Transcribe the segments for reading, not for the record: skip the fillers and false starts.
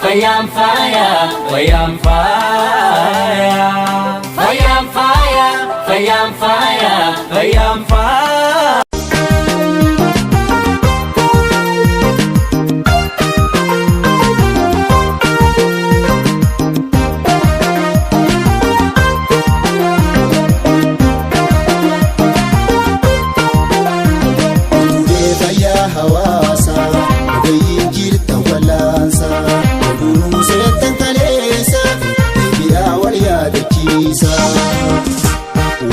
fayyaan faaya, fayyaan faaya, fayyaan faaya, fayyaan faaya, fayyaan faaya.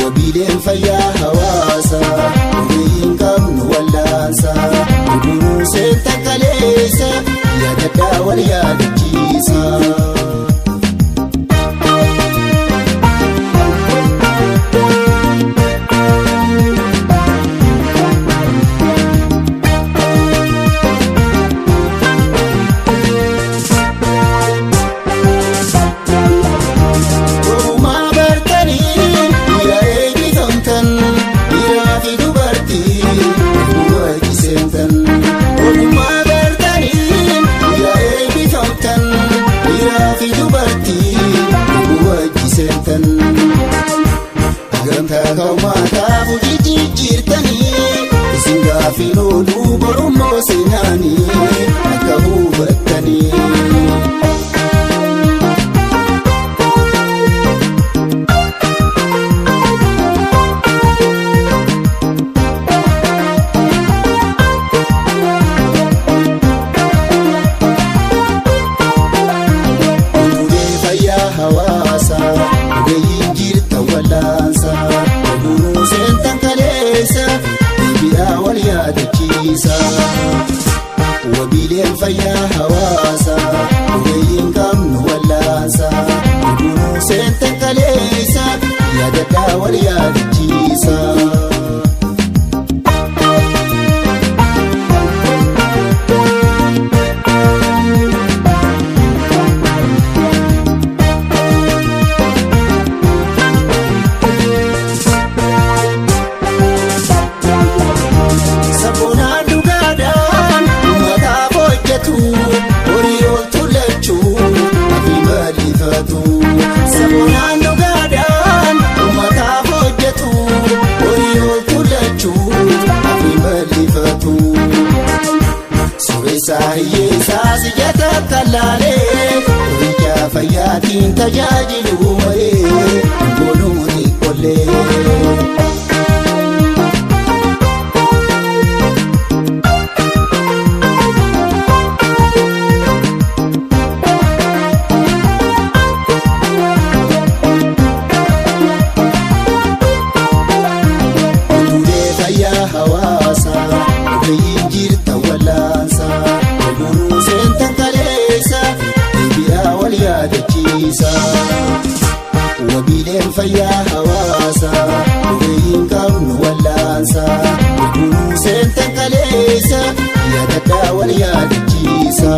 Wabileen fayyaa hawaasaa ogeeyyiin qabnu wal'aansaa gudunuu seenta kaleessa yaadadhaa wal yaadachiisa. Agantaa ka'umaataa hojii jijjiirtanii isin gaaffii looluu borummoo seenaanii akka hubattanii. Wabileen fayyaa hawaasaa ogeeyyiin qabnu wal'aansaa gudunuu seenta kaleessa yaadadhaa wal yaadachiisa. Hiyyeessaa siyyata kalaalee horiyaa fayyaatiin tajaajilu malee bonuuni qollee. Utuulee fayyaa hawaasaa ogeeyyiin jirta wal'aansaa. Wabileen fayyaa hawaasaa ogeeyyiin qabnu wal'aansaa gudunuu seenta kaleessa yaadadhaa wal yaadachiisa.